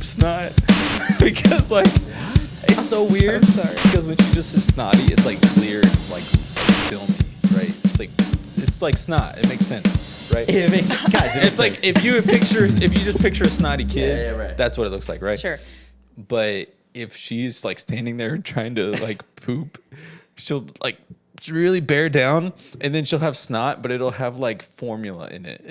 poop snot because like it's so weird. Sorry. Because when she just is snotty, it's like clear and like filmy, right? It's like snot. It makes sense, right? It makes guys. It's like if you just picture a snotty kid, Yeah, right. that's what it looks like, right? Sure. But if she's like standing there trying to like poop, she'll like really bear down, and then she'll have snot, but it'll have like formula in it.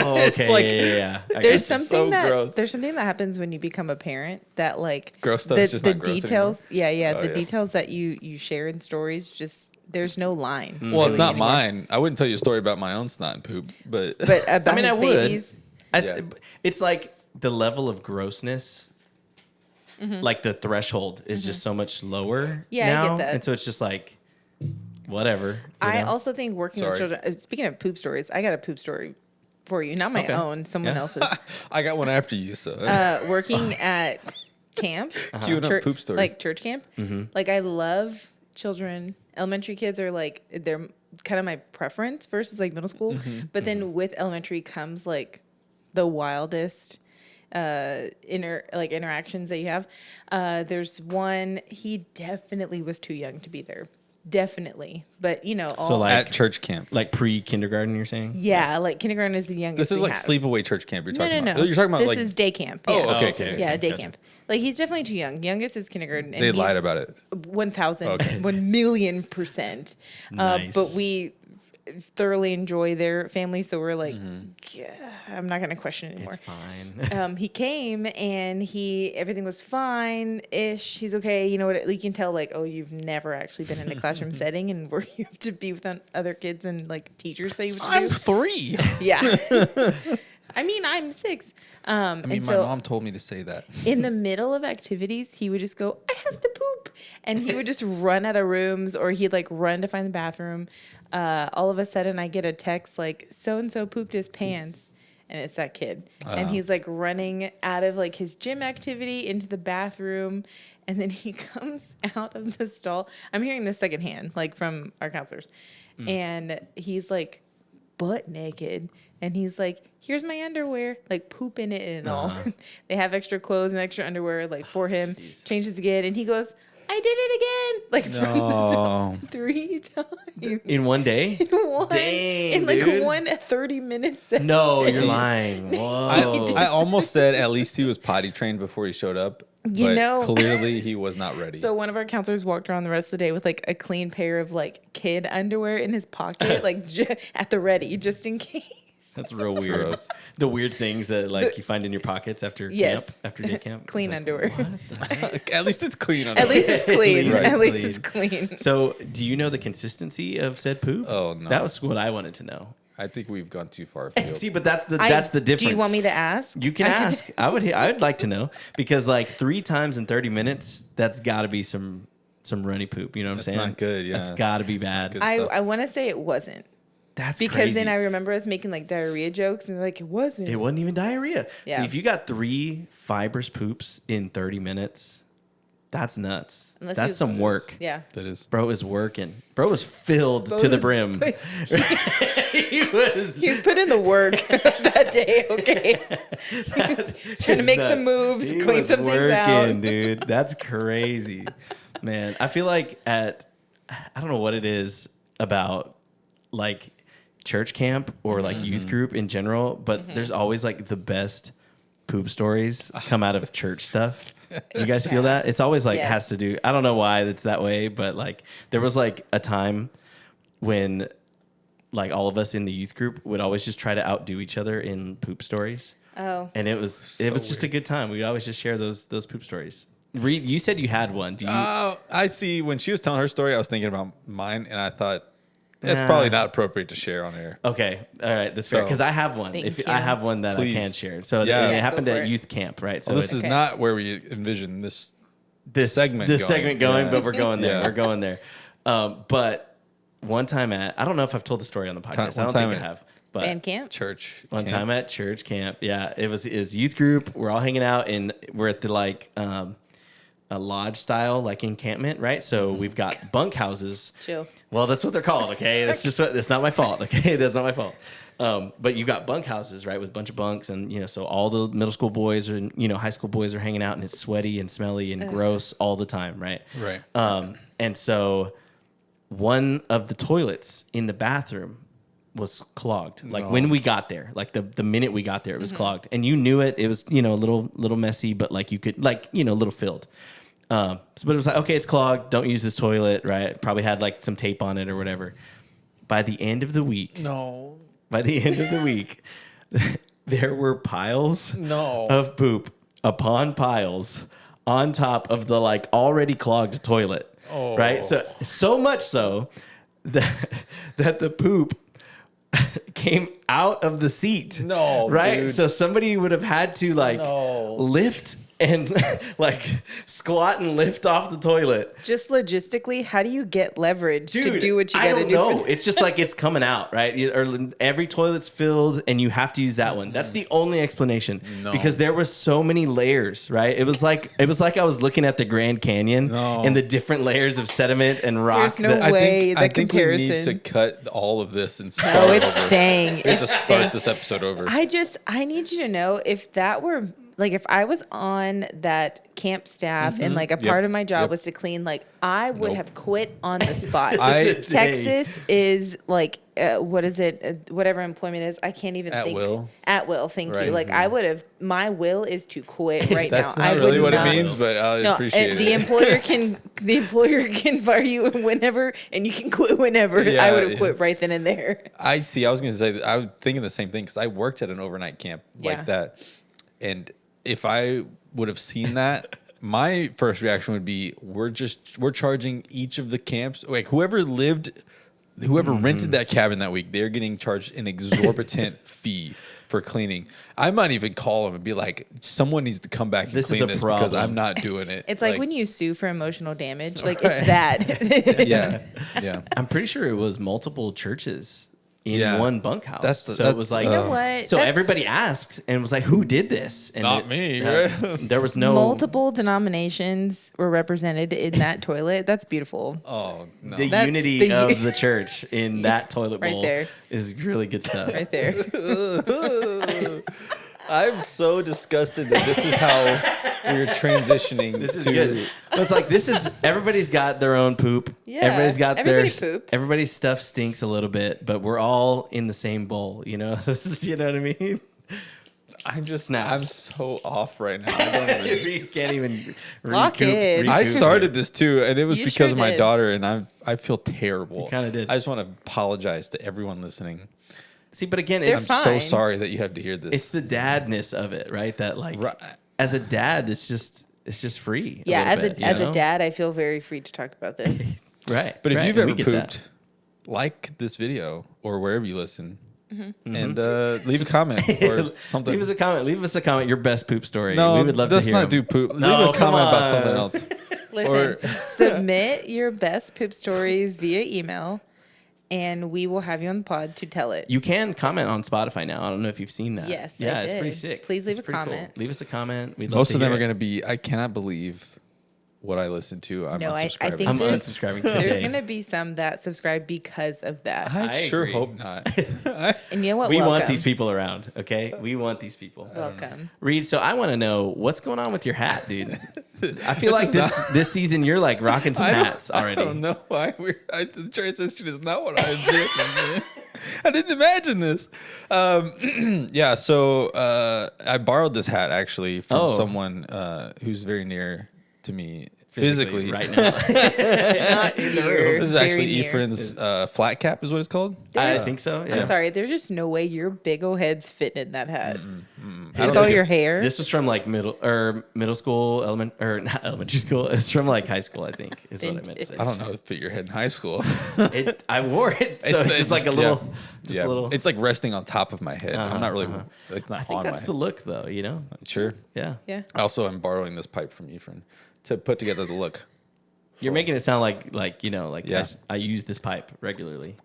Oh, okay. It's like- yeah. I There's got you. something gross. there's something that happens when you become a parent that like Gross stuff the, is just the not gross details. anymore. Oh, The yeah. details that you share in stories, just there's no line. Well, it's really not anymore. mine. I wouldn't tell you a story about my own snot and poop, but But about I mean, his I would. babies, Yeah. It's like the level of grossness, like the threshold is just so much lower Yeah, I get now. that. And so it's just like, whatever. I know? also think working with Sorry. children. Speaking of poop stories, I got a poop story for you, not my Okay. own, someone Yeah. else's. I got one after you. So Working at camp, Queuing up church- poop stories. like church camp. Like I love children. Elementary kids are like they're kind of my preference versus like middle school. But then with elementary comes like the wildest interactions that you have. There's one, he definitely was too young to be there. Definitely. But you know, all So, like- at church camp. like pre-kindergarten, you're saying? yeah, like kindergarten is the youngest. This is we like have. sleepaway church camp you're No, talking no, about. no. You're talking about this like is day camp. Oh, yeah. okay. Yeah, day Gotcha. camp. Like he's definitely too young. Youngest is kindergarten. And they he's lied about it. 1,000, Okay. 1,000,000%. Nice. But we thoroughly enjoy their family, so we're like, "Yeah, I'm not going to question it anymore. It's fine. He came and everything was fine ish. He's okay. You know what? You can tell like, oh, you've never actually been in a classroom setting and where you have to be with other kids and like teachers say what to do. 3. Yeah. I mean, I'm 6. I mean, and my so mom told me to say that. in the middle of activities, he would just go, I have to poop. And he would just run out of rooms or he'd like run to find the bathroom. All of a sudden, I get a text like, so-and-so pooped his pants. And it's that kid. And he's like running out of like his gym activity into the bathroom. And then he comes out of the stall. I'm hearing this secondhand, like from our counselors. And he's like butt naked. And he's like, here's my underwear, like poop in it and all. They have extra clothes and extra underwear like for him. Changes again. And he goes, I did it again. Like from the stall 3 times. In one day? One, Dang, in like dude. one 30-minute session. No, you're lying. Whoa. I almost said at least he was potty trained before he showed up. You but know- clearly he was not ready. So one of our counselors walked around the rest of the day with like a clean pair of like kid underwear in his pocket, like at the ready, just in case. That's real weird. Gross. The weird things that like you find in your pockets after Yes. camp, after day camp. Clean Like, underwear. At least it's clean. At least it's clean. Right. At least it's clean. So, do you know the consistency of said poop? Oh, no. That was what I wanted to know. I think we've gone too far afield. See, but that's the difference. Do you want me to ask? You can ask. I would like to know because like 3 times in 30 minutes, that's got to be some runny poop. You know what I'm That's saying? not good, yeah. That's got to be That's not bad. good. I stuff. want to say it wasn't. That's Because crazy. then I remember us making like diarrhea jokes and they're like, it wasn't. It wasn't even diarrhea. Yeah. See, if you got 3 fibrous poops in 30 minutes, that's nuts. Unless That's you- some work. Yeah. That is. Bro was working. Bro was filled Bro to the was- brim. he was. He's put in the work that day, okay? Trying to make some moves, He clean was some things out. dude. That's crazy, man. I feel like I don't know what it is about like church camp or like youth group in general, but there's always like the best poop stories come out of church stuff. You guys feel that? It's always like Yes. has to do. I don't know why it's that way, but like there was like a time when like all of us in the youth group would always just try to outdo each other in poop stories. Oh. And it was just a good time. We'd always just share those poop stories. Reed, you said you had one. Do you? I see. When she was telling her story, I was thinking about mine, and I thought that's probably not appropriate to share on air. Okay, all right, that's fair. So- Because I have one. Thank If you. I have one that Please. I can share. So Yeah. it Yeah, happened go for at it. youth camp, right? So Well, this it's is Okay. not where we envision this this segment this going. segment going, Yeah. but we're going there. Yeah. We're going there. But one time I don't know if I've told the story on the podcast. I One don't time think I at- have. But Band camp? church. one camp. time at church camp, yeah, it was youth group. We're all hanging out and we're at the like a lodge style like encampment, right? So we've got bunk houses. Chill. Well, that's what they're called. Okay, that's just that's not my fault. Okay, that's not my fault. But you got bunk houses, right, with a bunch of bunks, and so all the middle school boys and high school boys are hanging out, and it's sweaty and smelly and gross all the time, right? Right. And so one of the toilets in the bathroom was clogged. Like when we got there, like the minute we got there, it was clogged, and you knew it. It was a little messy, but like you could a little filled. But it was like, okay, it's clogged. Don't use this toilet, right? Probably had like some tape on it or whatever. By the end of the week, there were piles of poop upon piles on top of the like already clogged toilet. Oh. Right? So much so that the poop came out of the seat. No, right? dude. So somebody would have had to lift and like squat and lift off the toilet. Just logistically, how do you get leverage to do what you got to do? I don't know. It's just like it's coming out, right? Or every toilet's filled and you have to use that one. That's the only explanation. No. Because there was so many layers, right? It was like I was looking at the Grand Canyon and the different layers of sediment and rock. There's no way I the think comparison. we need to cut all of this and start No, it's over. staying. We have to It's start staying. this episode over. I need you to know if that were like if I was on that camp staff and like a part of my job was to clean, like I would have quit on the spot. Texas is like what is it? Whatever employment is, I can't even At think. will. At will. Thank Right. you. Like I would have. My will is to quit right That's now. not I really would what not. it means, but I appreciate the it. employer can fire you whenever, and you can quit whenever. Yeah, I would have yeah. quit right then and there. I see. I was going to say that I was thinking the same thing because I worked at an overnight camp Yeah. like that, and if I would have seen that, my first reaction would be, we're charging each of the camps, like whoever rented that cabin that week, they're getting charged an exorbitant fee for cleaning. I might even call them and be like, someone needs to come back and This is clean a this because problem. I'm not doing it. It's like when you sue for emotional damage. Like Right. it's that. yeah. I'm pretty sure it was multiple churches in Yeah. one bunkhouse. That's it was like, You know what? So That's- everybody asked and was like, "Who did this?" And Not me, right? There was no Multiple denominations were represented in that toilet. That's beautiful. Oh, no. The That's unity the- of the church in that toilet Right bowl there. is really good stuff. Right there. I'm so disgusted that this is how we're transitioning. This is good. But it's like everybody's got their own poop. Yeah, Everybody's got everybody poops. Everybody's stuff stinks a little bit, but we're all in the same bowl, you know? You know what I mean? I'm Snaps. so off right now. I don't even. We can't even Lock in. I recoup started this too, and it was You because sure of my did. daughter, and I feel terrible. You kinda did. I just want to apologize to everyone listening. See, but again, They're I'm it's so fine. sorry that you had to hear this. it's the dadness of it, right? That like Right. as a dad, it's just free. Yeah, little as bit, a you know? dad, I feel very free to talk about this. Right. But if right, you've and ever we get that. pooped, like this video or wherever you listen, Mm-hmm. and leave a comment or something. Leave us a comment. Leave us a comment. Your best poop story. no, we would love to let's hear not 'em. do poop. No, leave a come comment about on. something else. Listen, submit your best poop stories via email, and we will have you on the pod to tell it. You can comment on Spotify now. I don't know if you've seen that. Yes, I yeah, it's did. pretty sick. Please leave It's a pretty comment. Cool. Leave us a comment. We'd love Most to of them hear are it. going to be, I cannot believe what I listened to. I'm No, I unsubscribing. think I'm there's- unsubscribing There's today. going to be some that subscribe because of that. I I sure agree. hope not. And you know what? We want Welcome. these people around. Okay, we want these people. Welcome. Reed, so I want to know what's going on with your hat, dude. I feel like is this season you're like rocking some hats already. I don't know why the transition is not what I was doing. I didn't imagine this. Yeah, so I borrowed this hat actually from someone who's very near to me physically right now. Not dear, This is very actually near. Ephraim's flat cap is what it's called. I think so. Yeah. I'm sorry. There's just no way your big old head's fitting in that hat. I With don't all think your hair. This was from like middle school, not elementary school. It's from like high school, I think, is what I meant to say. I don't know how to fit your head in high school. I wore it, so it's just like a little, yeah. a little. It's like resting on top of my head. I'm not really. It's not I think on that's my the head. look, though. You know. Sure. Yeah. Yeah. Also, I'm borrowing this pipe from Ephraim to put together the look. You're making it sound like Yeah. I use this pipe regularly.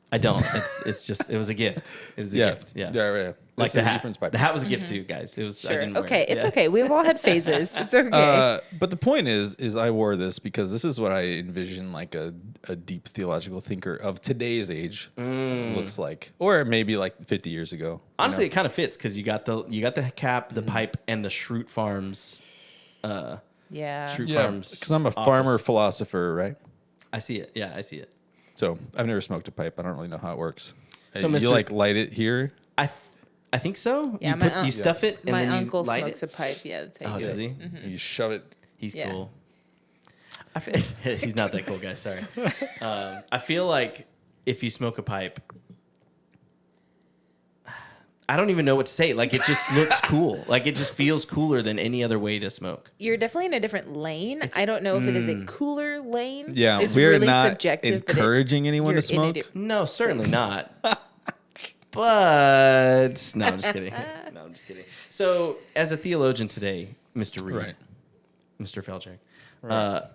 I don't. It was a gift. It was a gift. Yeah. Yeah. Like This the is hat. Ephraim's pipe. The hat was a gift too, guys. It was. I Sure. didn't wear Okay, it. it's Yeah. okay. We've all had phases. It's okay. But the point is I wore this because this is what I envision like a deep theological thinker of today's age looks like, or maybe like 50 years ago. Honestly, it kind of fits because you got the cap, the pipe, and the Schrute Farms. Yeah. Schrute yeah, Farms. because I'm a office. farmer philosopher, right? I see it. Yeah, I see it. So I've never smoked a pipe. I don't really know how it works. So, You Mr. like light it here? I think so. Yeah, You stuff it and my then you uncle light smokes it. a pipe. Yeah, that's how Oh, you do does it. he? You shove it. He's Yeah. cool. He's not that cool guy. Sorry. I feel like if you smoke a pipe, I don't even know what to say. Like it just looks cool. Like it just feels cooler than any other way to smoke. You're definitely in a different lane. I don't know if it is a cooler lane. Yeah, it's we're really not subjective, but encouraging anyone to you're in a smoke. No, certainly not. But no, I'm just kidding. No, I'm just kidding. So, as a theologian today, Mr. Reed, Right. Mr. Felchak, not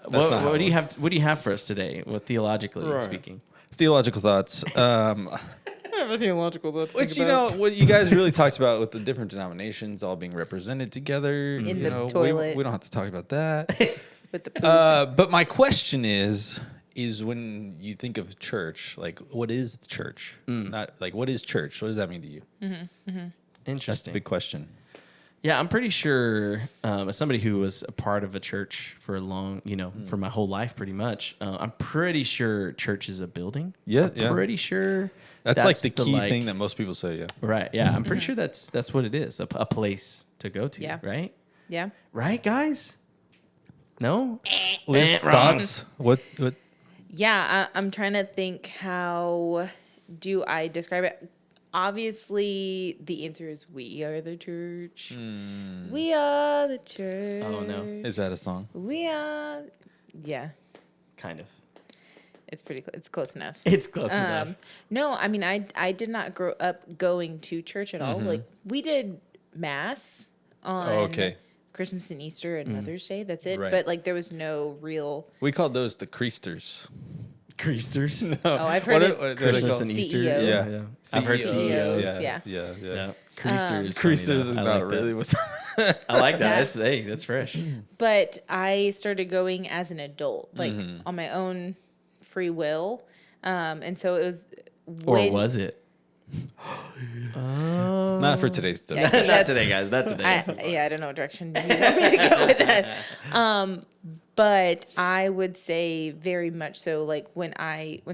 what how do it you have? What do you have for us today? What theologically speaking? Theological thoughts. I have a theological thought. Which what you guys really talked about with the different denominations all being represented together. In you the know, toilet. We don't have to talk about that. with the poop. But my question is when you think of church, like what is church? Not like what is church? What does that mean to you? That's the Interesting. big question. Yeah, I'm pretty sure as somebody who was a part of a church for a long, for my whole life, pretty much. I'm pretty sure church is a building. Yeah, I'm yeah. pretty sure That's like the key thing that most people say. Yeah. Right. Yeah, I'm pretty sure that's what it is. A place to go to. Yeah. Right. Yeah. Right, guys. No. Liz, Wrong. thoughts? What? Yeah, I'm trying to think how do I describe it? Obviously, the answer is we are the church. We are the church. Oh, no. Is that a song? We are. Yeah, Kind of. it's pretty. It's close enough. It's close enough. No, I mean, I did not grow up going to church at all. Like we did mass on okay. Christmas and Easter and Mother's Day. That's it. Right. But like there was no real. We called those the creasters. Creasters. Oh, I've heard it. What are they Christmas called? and Easter. CEO. Yeah. I've heard CEOs. CEOs. Yeah. Yeah. Creasters. Creasters is I not like that. really what's. I like that. That's fresh. But I started going as an adult, like on my own free will. And so it was. Or was it? Not for today's Yeah, discussion. Not today, guys. Not today. I don't know what direction you want me to go with that. But I would say very much so. Like when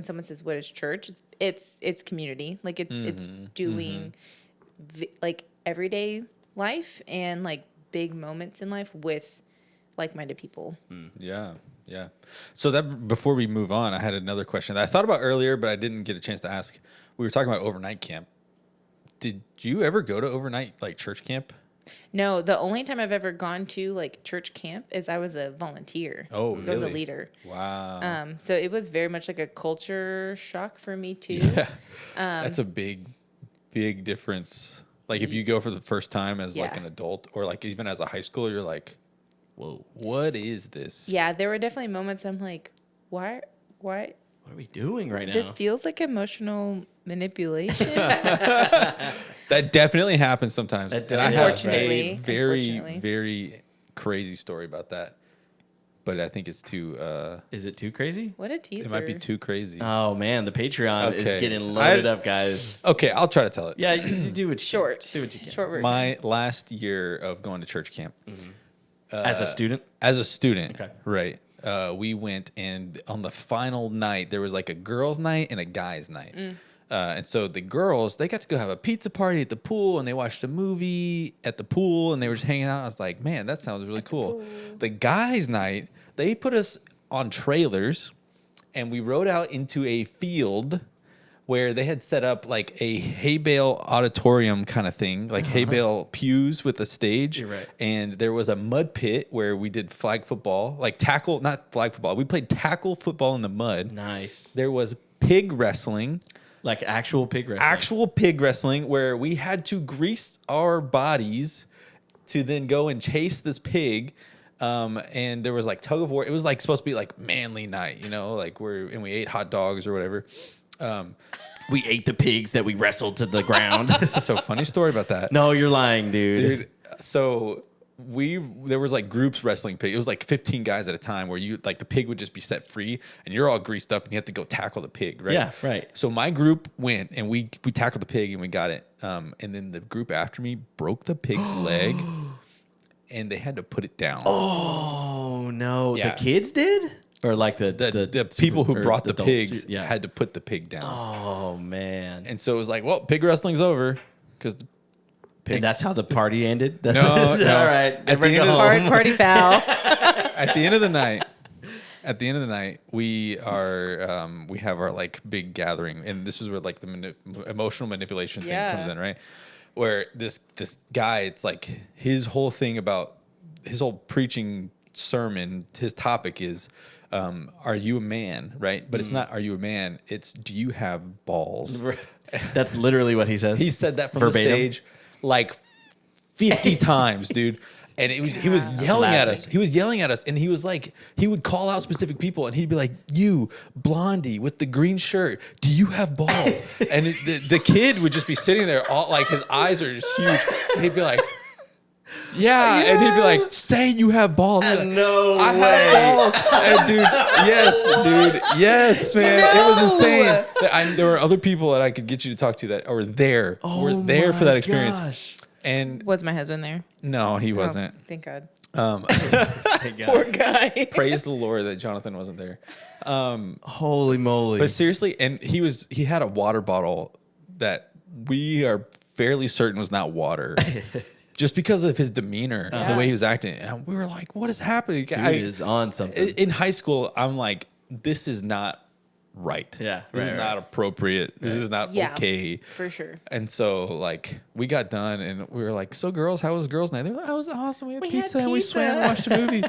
someone says what is church, it's community. Like it's doing like everyday life and like big moments in life with like-minded people. Yeah. So that before we move on, I had another question that I thought about earlier, but I didn't get a chance to ask. We were talking about overnight camp. Did you ever go to overnight like church camp? No, the only time I've ever gone to like church camp is I was a volunteer. Oh, I was a really? leader. Wow. So it was very much like a culture shock for me too. Yeah. That's a big difference. Like if you go for the first time as like Yeah. an adult or like even as a high schooler, you're like, whoa, what is this? Yeah, there were definitely moments I'm like, why? What are we doing right now? This feels like emotional manipulation. That definitely happens sometimes. That And I have Unfortunately. a very, Unfortunately. very crazy story about that. But I think it's too, Is it too crazy? What a teaser. it might be too crazy. Oh man, the Patreon is Okay. getting loaded up, guys. Okay, I'll try to tell it. Yeah, you do what you Short. Can. Do what you can. Short version. My last year of going to church camp. As a student. As a student, Okay. right. We went, and on the final night, there was like a girls' night and a guys' night. And so the girls, they got to go have a pizza party at the pool, and they watched a movie at the pool, and they were just hanging out. I was like, man, that sounds really cool. The guys' night, they put us on trailers, and we rode out into a field where they had set up like a hay bale auditorium kind of thing, like hay bale pews with a stage. You're right. And there was a mud pit where we did flag football, like tackle, not flag football. We played tackle football in the mud. Nice. There was pig wrestling, Like actual pig wrestling. actual pig wrestling, where we had to grease our bodies to then go and chase this pig. And there was like tug of war. It was like supposed to be like manly night, like we ate hot dogs or whatever. We ate the pigs that we wrestled to the ground. So funny story about that. No, you're lying, Dude, so there was like groups wrestling pig. It was like 15 guys at a time where you like the pig would just be set free and you're all greased up and you have to go tackle the pig, right? Yeah, right. So my group went and we tackled the pig and we got it. And then the group after me broke the pig's leg and they had to put it down. Oh no, Yeah. the kids did, or like The people who brought the adults, pigs yeah. had to put the pig down. Oh man, And so it was like, well, pig wrestling's over because the and that's how the party ended. That's No, all no. right. At the Everybody end go of the- home. Party foul. at the end of the night, we have our like big gathering, and this is where like the emotional manipulation thing Yeah. comes in, right? Where this guy, it's like his whole thing about his whole preaching sermon, his topic is, are you a man, right? But it's not, are you a man? It's, do you have balls? That's literally what he says. He said that from Verbatim. the stage like 50 times, dude. And he was yelling at us. amazing. He was yelling at us, and he was like, he would call out specific people, and he'd be like, "You, Blondie with the green shirt, do you have balls?" And the kid would just be sitting there, all like his eyes are just huge. And he'd be like, "Yeah," and he'd be like, "Say you have balls." No I way. have balls, and yes, man, it was insane. There were other people that I could get you to talk to that were there, Oh for that my experience. gosh. And Was my husband there? no, he wasn't. Oh, thank God. Thank God. Poor guy. Praise the Lord that Jonathan wasn't there. Holy moly. But seriously, and he had a water bottle that we are fairly certain was not water. Just because of his demeanor, the way he was acting. And we were like, what is happening? Dude is on something. In high school, I'm like, this is not right. Yeah, This right, is not appropriate. This is not Yeah. okay. For sure. And so, like, we got done and we were like, so girls, how was girls' night? They were like, oh, it was awesome. We had We had pizza and we pizza. swam and watched a movie.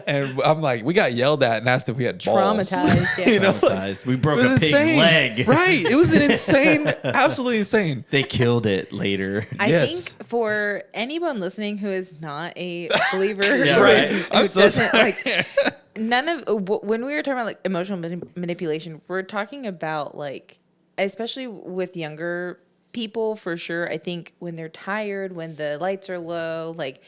And I'm like, we got yelled at and asked if we had balls. Traumatized. Yeah. You know? Traumatized. We broke It was a pig's insane. leg. Right. It was an insane, absolutely insane. They killed it later. I Yes. think for anyone listening who is not a believer, Yeah, who right. who I'm so doesn't, sorry. like none of when we were talking about like emotional manipulation, we're talking about like, especially with younger people for sure. I think when they're tired, when the lights are low, like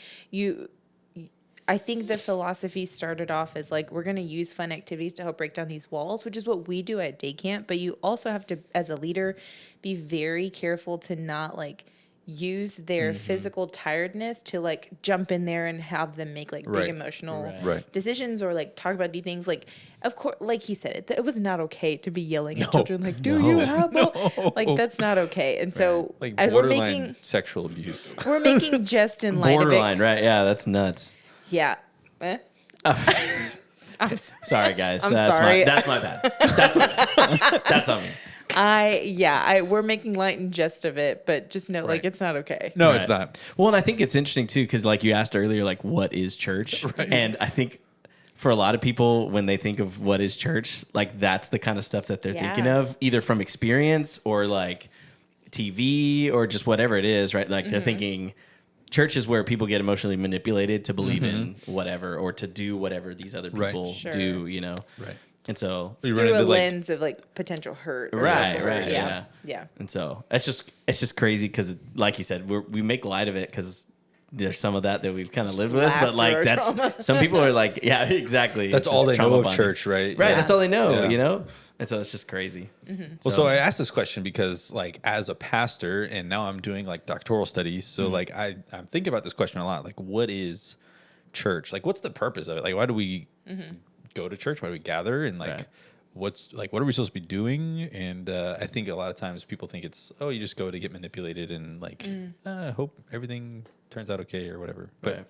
I think the philosophy started off as like, we're going to use fun activities to help break down these walls, which is what we do at day camp. But you also have to, as a leader, be very careful to not like use their physical tiredness to like jump in there and have them make like Right. big emotional Right. decisions or like talk about deep things. Like, of course, like he said, it was not okay to be yelling at No. children like, "Do you have balls?" Like that's not okay. And so Like as we're borderline making sexual abuse. we're making jest in light Borderline, of it. right? Yeah, that's nuts. Yeah. I'm Sorry, guys. I'm that's sorry. That's my bad. That's my bad. That's on me. we're making light and jest of it, but just know like Right. it's not okay. No, Right. it's not. Well, and I think it's interesting too, because like you asked earlier, like what is church? Right. And I think for a lot of people, when they think of what is church, like that's the kind of stuff that they're Yeah. thinking of, either from experience or like TV or just whatever it is, right? Like they're thinking church is where people get emotionally manipulated to believe in whatever or to do whatever these other Right. people Sure. do, you know? Right. And so, We run Through a into like lens of like potential hurt. or Right, physical right, hurt. yeah. Yeah. and so it's just crazy because, like you said, we make light of it because there's some of that we've kind of lived with, laugh but through like our that's trauma. some people are like, yeah, exactly. that's It's all just they know trauma of bonding. church, right? Right, Yeah. that's all they know, Yeah. you know? And so it's just crazy. Well, so I asked this question because, like, as a pastor, and now I'm doing like doctoral studies, so like I'm thinking about this question a lot. Like, what is church? Like, what's the purpose of it? Like, why do we go to church? Why do we gather? And like, Right. what are we supposed to be doing? And I think a lot of times people think it's, oh, you just go to get manipulated and like, I hope everything turns out okay or whatever. But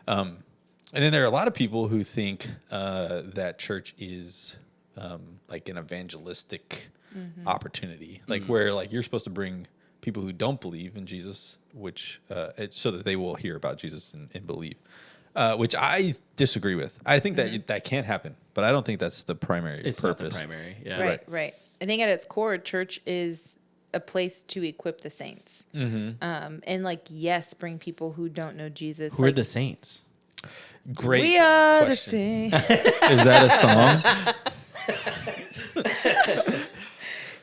and then there are a lot of people who think that church is like an evangelistic opportunity, like where like you're supposed to bring people who don't believe in Jesus, which so that they will hear about Jesus and believe, which I disagree with. I think that that can't happen, but I don't think that's the primary It's purpose. not the primary. Yeah. Right. I think at its core, church is a place to equip the saints. And like, yes, bring people who don't know Jesus. Who are like, the saints? Great. we are question. the saints. Is that a song?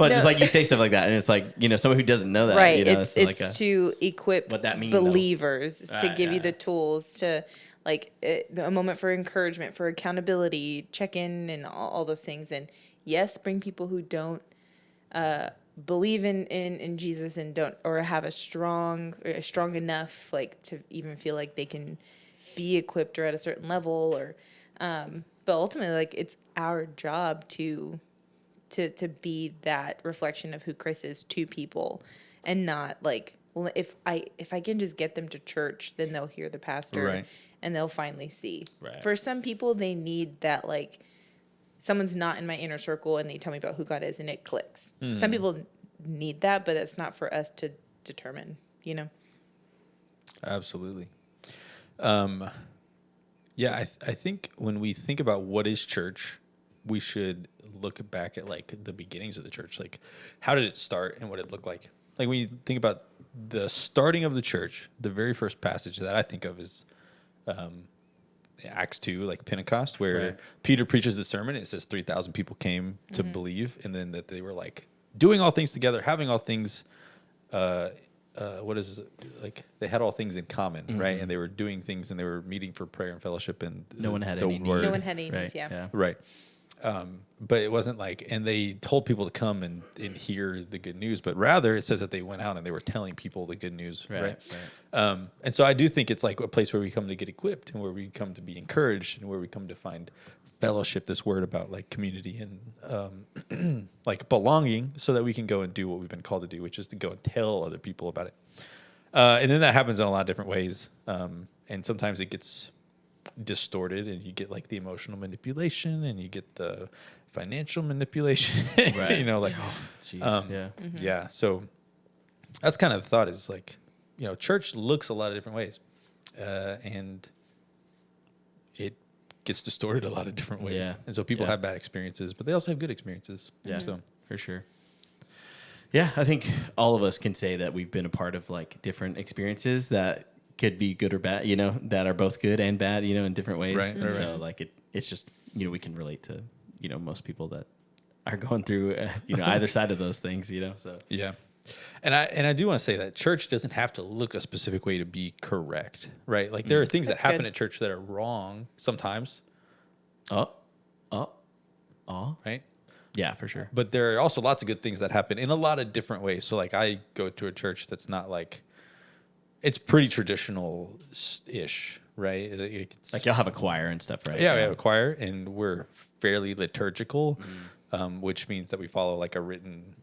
Well, No. just like you say stuff like that, and it's like, someone who doesn't know that, Right. it's like To equip what that mean, though. believers. It's to Right, give you yeah. the tools to like a moment for encouragement, for accountability, check in, and all those things. And yes, bring people who don't believe in Jesus and don't or have a strong enough like to even feel like they can be equipped or at a certain level or but ultimately like it's our job to be that reflection of who Christ is to people and not like if I can just get them to church, then they'll hear the pastor Right. and they'll finally see. Right. For some people, they need that like someone's not in my inner circle and they tell me about who God is and it clicks. Some people need that, but it's not for us to determine, Absolutely. Yeah, I think when we think about what is church, we should look back at like the beginnings of the church. Like, how did it start and what it looked like? Like when you think about the starting of the church, the very first passage that I think of is Acts 2, like Pentecost, where Right. Peter preaches the sermon. It says 3,000 people came to believe, and then that they were like doing all things together, having all things. What is it? Like they had all things in common, right? And they were doing things, and they were meeting for prayer and fellowship, and No one had the any need. word. No one had any Right. needs, yeah. Right. But it wasn't like, and they told people to come and hear the good news, but rather it says that they went out and they were telling people the good news. Right. And so I do think it's like a place where we come to get equipped and where we come to be encouraged and where we come to find fellowship, this word about like community and like belonging so that we can go and do what we've been called to do, which is to go and tell other people about it. And then that happens in a lot of different ways. And sometimes it gets distorted and you get like the emotional manipulation and you get the financial manipulation, Right. like, Jeez, yeah. yeah. So that's kind of the thought is like, church looks a lot of different ways. And it gets distorted a lot of different ways. Yeah. And so people Yeah. have bad experiences, but they also have good experiences. Yeah, So for sure. Yeah, I think all of us can say that we've been a part of like different experiences that could be good or bad, that are both good and bad, in different ways. Right, And right, so right. like it's just, we can relate to, most people that are going through, either side of those things, so. yeah. And I do want to say that church doesn't have to look a specific way to be correct, right? Like there are things That's that happen good. at church that are wrong sometimes, Oh, right? yeah, for sure. But there are also lots of good things that happen in a lot of different ways. So like I go to a church that's not like, it's pretty traditional-ish, right? It's, Like you'll have a choir and stuff, right? yeah, we have a choir and we're fairly liturgical, which means that we follow like a written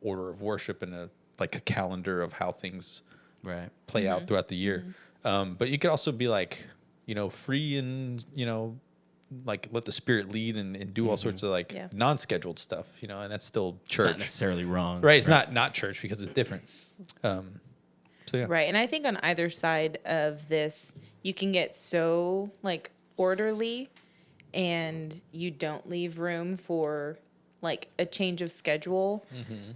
order of worship and a calendar of how things Right. play out throughout the year. But you could also be like, free and, like let the Spirit lead and do all sorts of like Yeah. non-scheduled stuff, and that's still It's not church. necessarily wrong. Right. It's not church because it's different. So yeah. Right. And I think on either side of this, you can get so like orderly and you don't leave room for like a change of schedule.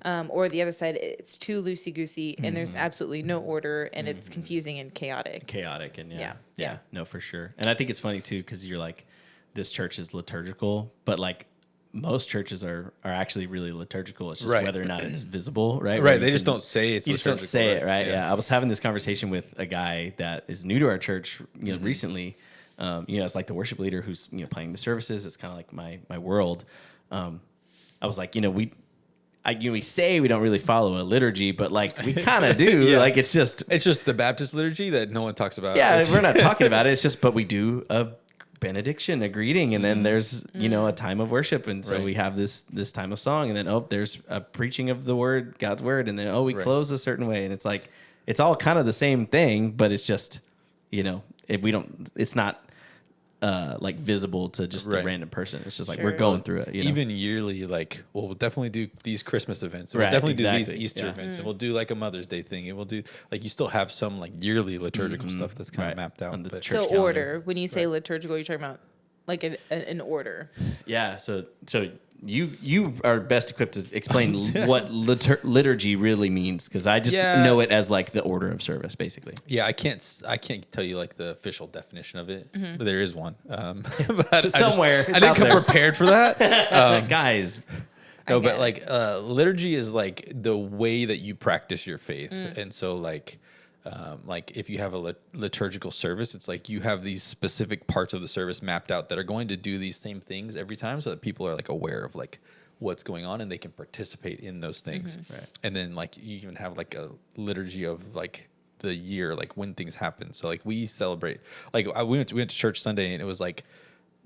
Or the other side, it's too loosey goosey and there's absolutely no order and it's confusing and chaotic. Chaotic and Yeah. yeah, no, for sure. And I think it's funny too because you're like, this church is liturgical, but like most churches are actually really liturgical. It's just Right. whether or not it's visible, right? Where Right. you They just can- don't say it's You just don't liturgical, say it, right? Yeah. Yeah. I was having this conversation with a guy that is new to our church, recently. It's like the worship leader who's playing the services. It's kind of like my world. I was like, we say we don't really follow a liturgy, but like we kind of do. Yeah. Like it's just the Baptist liturgy that no one talks about. yeah, It's- we're not talking about it. It's just, but we do a benediction, a greeting, and then there's a time of worship, and so Right. we have this time of song, and then there's a preaching of the word, God's word, and then we Right. close a certain way, and it's like it's all kind of the same thing, but it's just if we don't, it's not like visible to just Right. a random person. It's just like Sure. we're going through it. Even yearly, like, we'll definitely do these Christmas events. We'll Right, definitely do exactly, these Easter yeah. events. And we'll do like a Mother's Day thing. And we'll do, like, you still have some like yearly liturgical stuff that's kind Right. of mapped out. On the But church So calendar. order, when you say liturgical, you're talking about like an order. Yeah, so you are best equipped to explain what liturgy really means because I just Yeah. know it as like the order of service, basically. yeah, I can't tell you like the official definition of it, but there is one. But Somewhere, I didn't it's come out there. prepared for that. Guys, No, but like liturgy is like the way that you practice your faith, and so like if you have a liturgical service, it's like you have these specific parts of the service mapped out that are going to do these same things every time, so that people are like aware of like what's going on and they can participate in those things. Right. And then like you even have like a liturgy of like the year, like when things happen. So like we celebrate, like we went to church Sunday, and it was like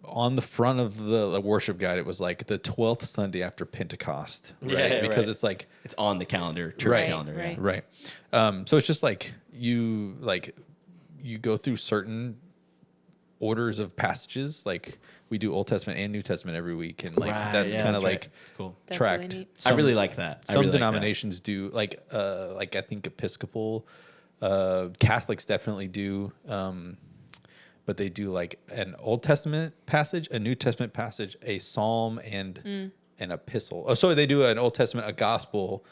on the front of the worship guide, it was like the 12th Sunday after Pentecost, right? Yeah, because right. it's like It's on the calendar, church calendar. Right. right. So it's just like you go through certain orders of passages. Like we do Old Testament and New Testament every week, and like that's kind of like it's cool. That's tracked. really neat. I really like that. I Some really like that. denominations do, like I think Episcopal, Catholics definitely do, but they do like an Old Testament passage, a New Testament passage, a psalm, and an epistle. Oh, sorry, they do an Old Testament, a gospel,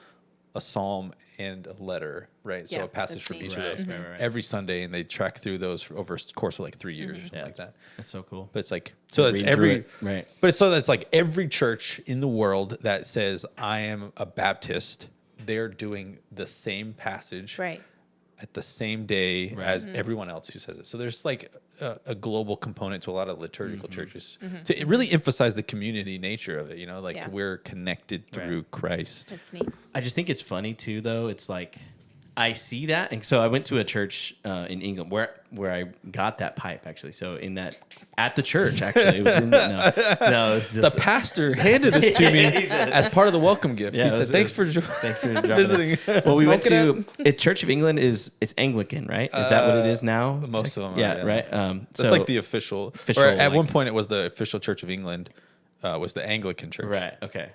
a psalm, and a letter, right? So Yeah, a passage that's from neat. each Right, of those right. every Sunday, and they track through those over a course of like 3 years or something Yeah. like that. That's so cool. But it's like, so that's Read through every, it, right. but it's so that's like every church in the world that says, I am a Baptist, they're doing the same passage Right. at the same day Right. as everyone else who says it. So there's like a global component to a lot of liturgical Mm-hmm. churches to really emphasize the community nature of it, you know, like Yeah. we're connected through Christ. That's neat. I just think it's funny too, though. It's like I see that, and so I went to a church in England where I got that pipe actually. So in that at the church actually, it was in no, it's just The pastor handed this to me He said- as part of the welcome gift. Yeah, He it said, was- thanks for thanks for dropping visiting. that. Well, we went Smoke to a Church of England it's Anglican, right? Is that what it is now? Most of them are, yeah, yeah. right. That's So- like the official, official, or at like- one point it was the official Church of England, was the Anglican church. right. Okay.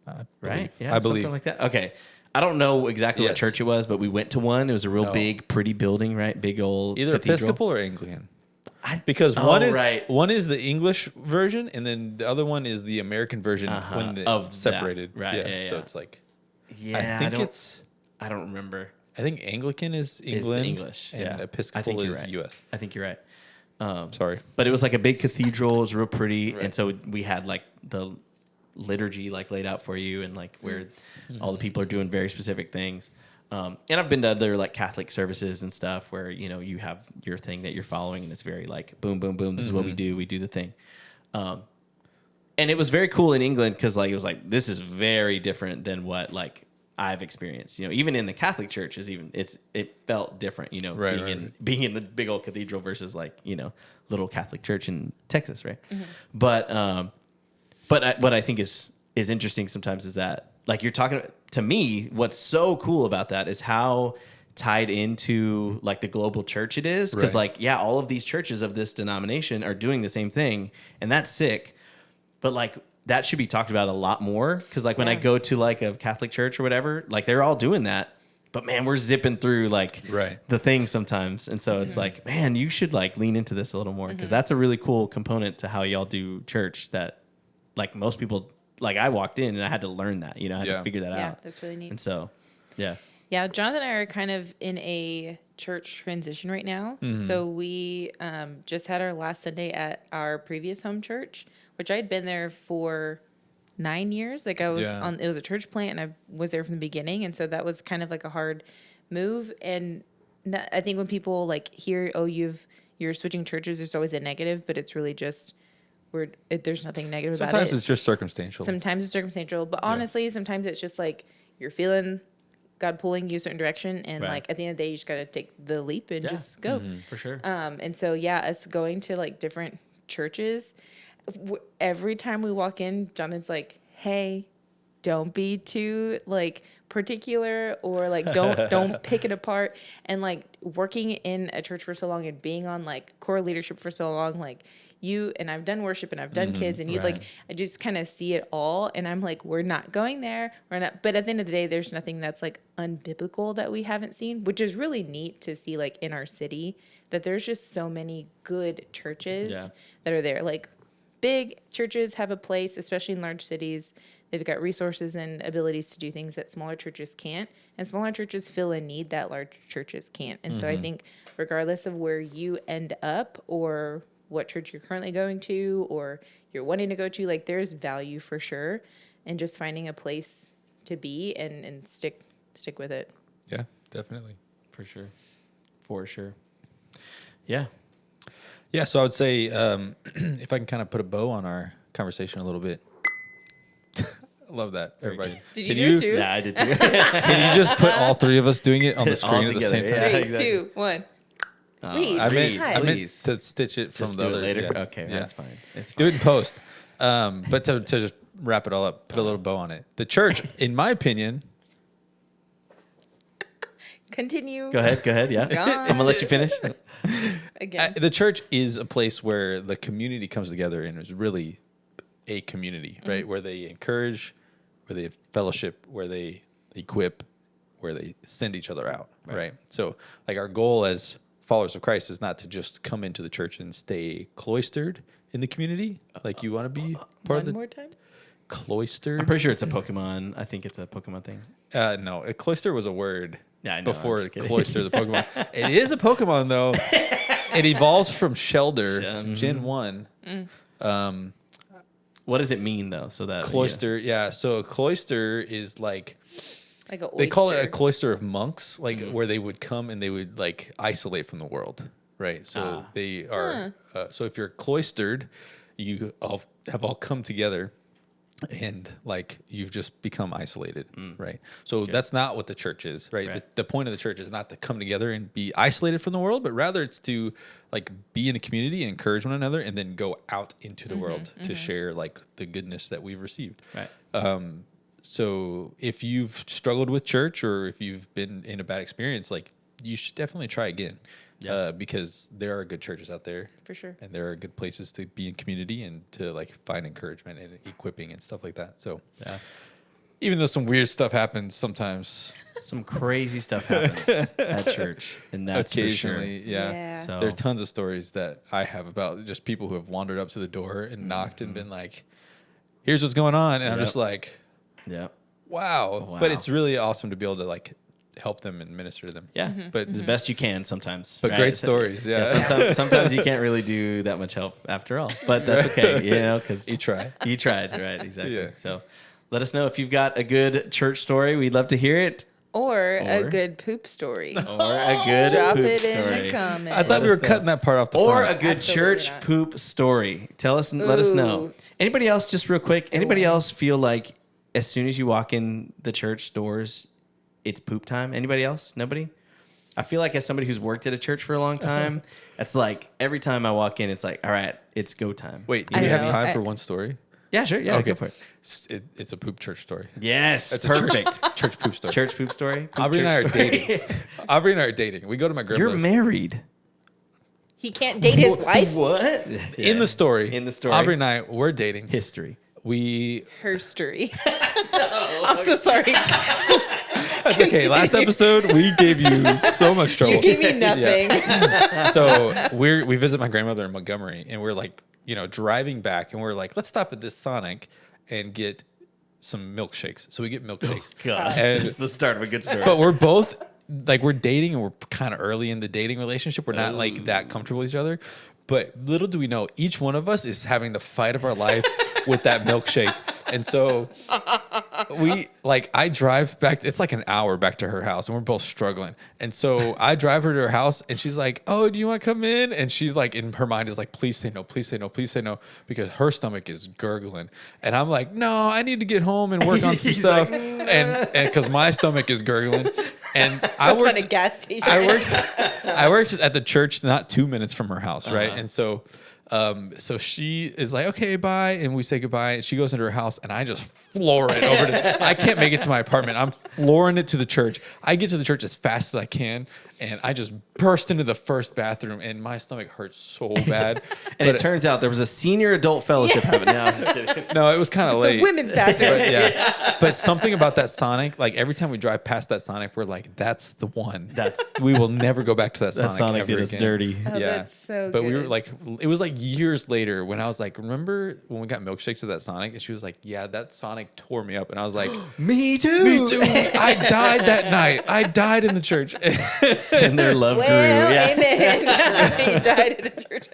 I Right? believe. Yeah, I believe. something like that. Okay. I don't know exactly what Yes. church it was, but we went to one. It was a real No. big, pretty building, right? Big old Either cathedral. Episcopal or Anglican. I- Because Oh, one is right. one is the English version, and then the other one is the American version when they Of that. separated. Right, yeah, So yeah. it's like Yeah, I don't remember. I think Anglican is the England, English, and yeah. I Episcopal think you're is right. U.S. I think you're right. Sorry. But it was like a big cathedral. It was real pretty, Right. and so we had like the liturgy like laid out for you, and like where all the people are doing very specific things. And I've been to other like Catholic services and stuff where you have your thing that you're following, and it's very like boom, boom, boom. This is what we do. We do the thing. And it was very cool in England because like it was like this is very different than what like I've experienced. Even in the Catholic church it felt different. Right, Being in the big old cathedral versus like little Catholic church in Texas, right? But what I think is interesting sometimes is that like you're talking to me. What's so cool about that is how tied into like the global church it is, because Right. like all of these churches of this denomination are doing the same thing, and that's sick. But like that should be talked about a lot more, because like when I Yeah. go to like a Catholic church or whatever, like they're all doing that. But man, we're zipping through like Right. the thing sometimes. And so it's like, man, you should like lean into this a little more, because that's a really cool component to how y'all do church that like most people, like I walked in and I had to learn that, I had Yeah. to figure that Yeah, out. that's really neat. And so, yeah. Yeah, Jonathan and I are kind of in a church transition right now. So we just had our last Sunday at our previous home church, which I had been there for 9 years. Like I was Yeah. it was a church plant, and I was there from the beginning. And so that was kind of like a hard move. And I think when people like hear, oh, you're switching churches, there's always a negative, but it's really just there's nothing negative about it. Sometimes it's just circumstantial. Sometimes it's circumstantial, but honestly, sometimes it's just like you're feeling God pulling you a certain direction, and Right. like at the end of the day, you just gotta take the leap and just go. For sure. And so us going to like different churches, every time we walk in, Jonathan's like, "Hey, don't be too like particular, or like don't pick it apart." And like working in a church for so long and being on like core leadership for so long, like you and I've done worship and I've done kids, and you right. like I just kind of see it all, and I'm like, we're not going there, we're not. But at the end of the day, there's nothing that's like unbiblical that we haven't seen, which is really neat to see like in our city that there's just so many good churches Yeah. that are there. Like big churches have a place, especially in large cities. They've got resources and abilities to do things that smaller churches can't. And smaller churches fill a need that large churches can't. And so I think regardless of where you end up or what church you're currently going to or you're wanting to go to, like there's value for sure. and just finding a place to be and stick with it. Yeah, definitely. For sure. Yeah. Yeah, so I would say if I can kind of put a bow on our conversation a little bit. I love that, everybody. Did Can you do it too? Yeah, I did too. Can you just put all three of us doing it on the All screen at the same together, time? yeah. 3, exactly. 2, 1. Read. I Read, meant please. to stitch it from Just the do other it later. yeah. Okay, Yeah. that's fine. It's Do fine. it in post. But to just wrap it all up, put a little bow on it. The church, in my opinion, Continue. Go ahead. Yeah, Go on. I'm gonna let you finish. Again. the church is a place where the community comes together and is really a community, right? Where they encourage, where they fellowship, where they equip, where they send each other out, right? So, like, our goal as followers of Christ is not to just come into the church and stay cloistered in the community, like you want to be part of One the more time. cloistered. I'm pretty sure it's a Pokemon. I think it's a Pokemon thing. No, a cloister was a word. Yeah, I know, Before I'm just kidding. cloister, the Pokemon. It is a Pokemon though. It evolves from Shelder, Mhm. Gen 1. What does it mean though? So that Cloister, yeah. So a cloister is like Like a oyster. they call it a cloister of monks, like where they would come and they would like isolate from the world, right? So they are. So if you're cloistered, you have all come together, and like you've just become isolated, right? So that's not what the church is, right? Right. The point of the church is not to come together and be isolated from the world, but rather it's to like be in a community and encourage one another, and then go out into the world to share like the goodness that we've received. Right. So if you've struggled with church or if you've been in a bad experience, like you should definitely try again, because there are good churches out there For sure. and there are good places to be in community and to like find encouragement and equipping and stuff like that. So Yeah. even though some weird stuff happens sometimes, Some crazy stuff happens at church, and that's for sure. occasionally, yeah. So There are tons of stories that I have about just people who have wandered up to the door and knocked and been like, here's what's going on. And I'm Yep. just like, yeah, wow. But Wow. it's really awesome to be able to like help them and minister to them. yeah. But The best you can sometimes. But right? great So- stories, yeah. sometimes you can't really do that much help after all, but that's okay, because you try. you tried, right? Exactly. Yeah. So let us know if you've got a good church story. We'd love to hear it, Or a Or- good poop story. or a good Drop poop it in story. the comments. I thought we us were know. cutting that part off the Or a front. good Absolutely church not. poop story. Let us know. Ooh. Anybody else, just real quick, anybody one. else feel like as soon as you walk in the church doors, it's poop time? Anybody else? Nobody? I feel like as somebody who's worked at a church for a long time, it's like every time I walk in, it's like, all right, it's go time. Wait, do I we don't have know. time I- for one story? Yeah, sure. Yeah, go for it. It's a poop church story. Yes, It's a church- perfect. Church poop story. Church poop story. Poop Aubrey and I are church story. dating. Aubrey and I are dating. We go to my grandma's. You're married. He can't date his wife. What? In the story. In the story. Aubrey and I were dating. History. We. Her story. I'm so sorry. That's okay. Last episode, we gave you so much trouble. You gave me nothing. So we visit my grandmother in Montgomery, and we're like, driving back, and we're like, let's stop at this Sonic and get some milkshakes. So we get milkshakes. God, And- it's the start of a good story. But we're both like, we're dating and we're kind of early in the dating relationship. We're not like that comfortable with each other. But little do we know, each one of us is having the fight of our life with that milkshake. And so I drive back, it's like an hour back to her house, and we're both struggling. And so I drive her to her house, and she's like, oh, do you want to come in? And she's like, in her mind is like, please say no, please say no, please say no, because her stomach is gurgling. And I'm like, no, I need to get home and work on some He's stuff. like, and because my stomach is gurgling. And I That's on worked, a gas station. I worked at the church not 2 minutes from her house, right? And so she is like, okay, bye. And we say goodbye. And she goes into her house, and I just floor it over to, I can't make it to my apartment. I'm flooring it to the church. I get to the church as fast as I can, and I just burst into the first bathroom, and my stomach hurts so bad. And it turns out there was a senior adult fellowship happening. No, I'm just kidding. no, it was kind of the late. women's bathroom. But yeah, but something about that Sonic, like every time we drive past that Sonic, we're like, that's the one. We will never go back to that Sonic. That Sonic ever did us again. dirty. Oh, Yeah, that's so but we were good. like, it was like years later when I was like, remember when we got milkshakes at that Sonic? And she was like, yeah, that Sonic tore me up. And I was like, Me too. me too. I died that night. I died in the church. And their love grew. Well, Yeah. amen. He died at a church.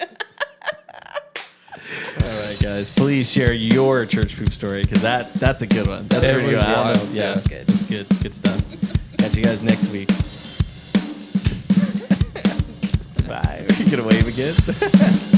All right. right, guys. Please share your church poop story because that's a good one. That's It pretty was good. I don't know. wild. Yeah, That's good. it's good. Good stuff. Catch you guys next week. Bye. Are you gonna wave again?